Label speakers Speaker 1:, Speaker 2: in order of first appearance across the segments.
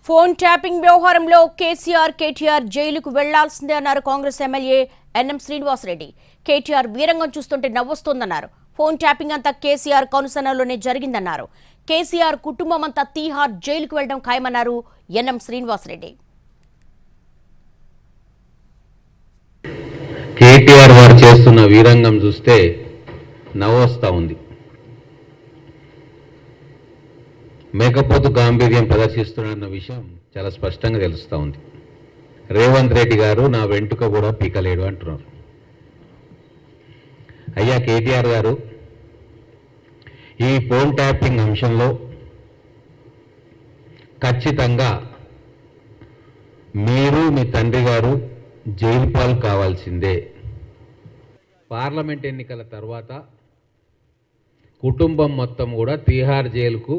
Speaker 1: Phone tapping వ్యవహారంలో కేటీఆర్ జైలుకు వెళ్లాల్సిందే అన్నారు కాంగ్రెస్ ఎమ్మెల్యే ఎన్ఎం శ్రీనివాసరెడ్డి. కేటీఆర్ వీరంగం చూస్తుంటే నవ్వొస్తోందన్నారు. ఫోన్ ట్యాపింగ్ అంతా కేసీఆర్ కనుసన్నలోనే జరిగిందన్నారు. కేసీఆర్ కుటుంబం అంతా తీహార్ జైలుకు వెళ్లడం ఖాయమన్నారు ఎన్ఎం శ్రీనివాసరెడ్డి.
Speaker 2: కేటీఆర్ వారు చేస్తున్న వీరంగం చూస్తే నవ్వొస్తా ఉంది. మేకపోతు గాంభీర్యం ప్రదర్శిస్తున్న విషయం చాలా స్పష్టంగా తెలుస్తూ ఉంది. రేవంత్ రెడ్డి గారు నా వెంట్రుక కూడా పీకలేడు అంటున్నారు. అయ్యా కేటీఆర్ గారు, ఈ ఫోన్ ట్యాపింగ్ అంశంలో ఖచ్చితంగా మీరు మీ తండ్రి గారు జైలు పాలు కావాల్సిందే. పార్లమెంట్ ఎన్నికల తర్వాత కుటుంబం మొత్తం కూడా తీహార్ జైలుకు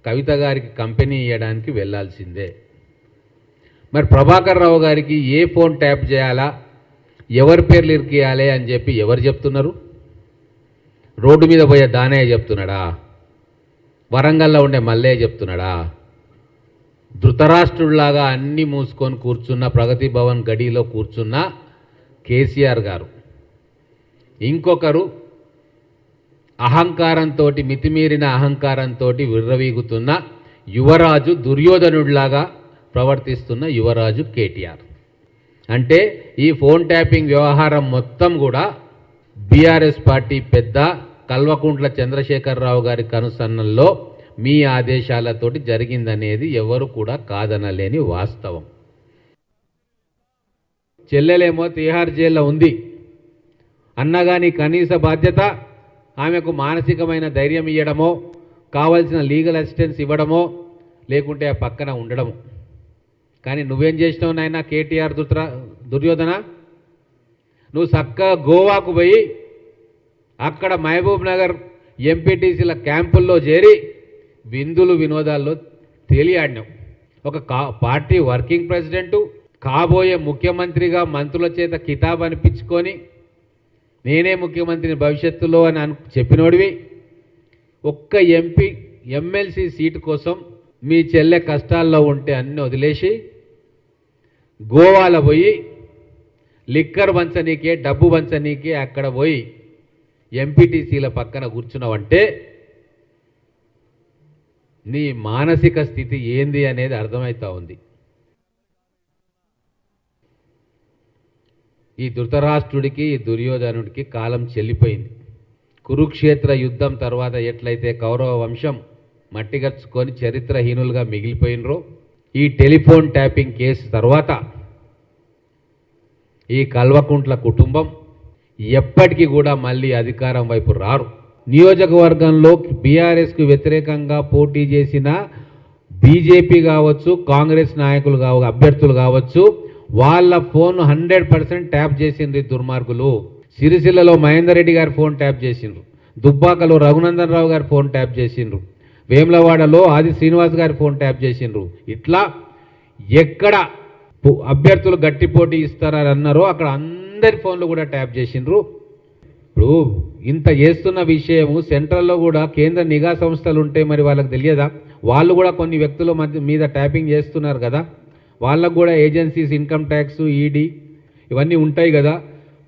Speaker 2: కవిత గారికి కంపెనీ ఇవ్వడానికి వెళ్లాల్సిందే. మరి ప్రభాకర్ రావు గారికి ఏ ఫోన్ ట్యాప్ చేయాలా, ఎవరి పేర్లు ఇరికియాలి అని చెప్పి ఎవరు చెప్తున్నారు? రోడ్డు మీద పోయే దానయ్య చెప్తున్నాడా? వరంగల్లో ఉండే మల్లయ్య చెప్తున్నాడా? ధృతరాష్ట్రుడిలాగా అన్నీ మూసుకొని కూర్చున్న ప్రగతి భవన్ గడిలో కూర్చున్న కేసీఆర్ గారు, ఇంకొకరు అహంకారంతో, మితిమీరిన అహంకారంతో విర్రవీగుతున్న యువరాజు, దుర్యోధనుడిలాగా ప్రవర్తిస్తున్న యువరాజు కేటీఆర్. అంటే ఈ ఫోన్ ట్యాపింగ్ వ్యవహారం మొత్తం కూడా బీఆర్ఎస్ పార్టీ పెద్ద కల్వకుంట్ల చంద్రశేఖరరావు గారి కనుసన్నల్లో మీ ఆదేశాలతోటి జరిగిందనేది ఎవరు కూడా కాదనలేని వాస్తవం. చెల్లెలేమో తీహార్ జైల్లో ఉంది అన్నగాని కనీస బాధ్యత ఆమెకు మానసికమైన ధైర్యం ఇవ్వడమో, కావాల్సిన లీగల్ అసిస్టెన్స్ ఇవ్వడమో, లేకుంటే ఆ పక్కన ఉండడము. కానీ నువ్వేం చేసినావు నాయన కేటీఆర్ దుర్యోధన? నువ్వు చక్కగా గోవాకు పోయి అక్కడ మహబూబ్ నగర్ ఎంపీటీసీల క్యాంపుల్లో చేరి విందులు వినోదాల్లో తేలియాడినావు. ఒక పార్టీ వర్కింగ్ ప్రెసిడెంటు, కాబోయే ముఖ్యమంత్రిగా మంత్రుల చేత కితాబ్ అనిపించుకొని నేనే ముఖ్యమంత్రిని భవిష్యత్తులో అని చెప్పినోడివి. ఒక్క ఎమ్మెల్సీ సీటు కోసం మీ చెల్లె కష్టాల్లో ఉంటే అన్నీ వదిలేసి గోవాలో పోయి లిక్కర్ పంచనీకే, డబ్బు పంచనీకే అక్కడ పోయి ఎంపీటీసీల పక్కన కూర్చున్నావంటే నీ మానసిక స్థితి ఏంది అనేది అర్థమవుతా ఉంది. ఈ ధృతరాష్ట్రుడికి, ఈ దుర్యోధనుడికి కాలం చెల్లిపోయింది. కురుక్షేత్ర యుద్ధం తర్వాత ఎట్లయితే కౌరవ వంశం మట్టిగర్చుకొని చరిత్రహీనులుగా మిగిలిపోయినరో, ఈ టెలిఫోన్ ట్యాపింగ్ కేసు తర్వాత ఈ కల్వకుంట్ల కుటుంబం ఎప్పటికీ కూడా మళ్ళీ అధికారం వైపు రారు. నియోజకవర్గంలో బీఆర్ఎస్కు వ్యతిరేకంగా పోటీ చేసిన బీజేపీ కావచ్చు, కాంగ్రెస్ నాయకులు అభ్యర్థులు కావచ్చు, వాళ్ళ ఫోన్ 100% ట్యాప్ చేసిండ్రు దుర్మార్గులు. సిరిసిల్లలో మహేందర్ రెడ్డి గారి ఫోన్ ట్యాప్ చేసిండ్రు, దుబ్బాకలో రఘునందన్ రావు గారి ఫోన్ ట్యాప్ చేసిండ్రు, వేములవాడలో ఆది శ్రీనివాస్ గారి ఫోన్ ట్యాప్ చేసిండ్రు. ఇట్లా ఎక్కడ అభ్యర్థులు గట్టి పోటీ ఇస్తారని అన్నారో అక్కడ అందరి ఫోన్లు కూడా ట్యాప్ చేసిండ్రు. ఇప్పుడు ఇంత చేస్తున్న విషయము సెంట్రల్లో కూడా కేంద్ర నిఘా సంస్థలు ఉంటే మరి వాళ్ళకి తెలియదా? వాళ్ళు కూడా కొన్ని వ్యక్తుల మీద ట్యాపింగ్ చేస్తున్నారు కదా, వాళ్ళకు కూడా ఏజెన్సీస్, ఇన్కమ్ ట్యాక్స్, ఈడీ ఇవన్నీ ఉంటాయి కదా.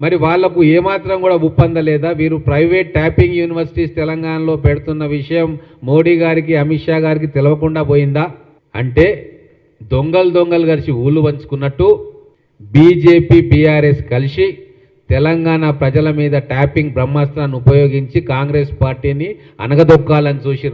Speaker 2: మరి వాళ్లకు ఏమాత్రం కూడా ఒప్పందలేదా? వీరు ప్రైవేట్ ట్యాపింగ్ యూనివర్సిటీస్ తెలంగాణలో పెడుతున్న విషయం మోడీ గారికి, అమిత్ షా గారికి తెలవకుండా పోయిందా? అంటే దొంగలు కలిసి ఊళ్ళు పంచుకున్నట్టు బీజేపీ, బీఆర్ఎస్ కలిసి తెలంగాణ ప్రజల మీద ట్యాపింగ్ బ్రహ్మాస్త్రాన్ని ఉపయోగించి కాంగ్రెస్ పార్టీని అనగదొక్కాలని చూసి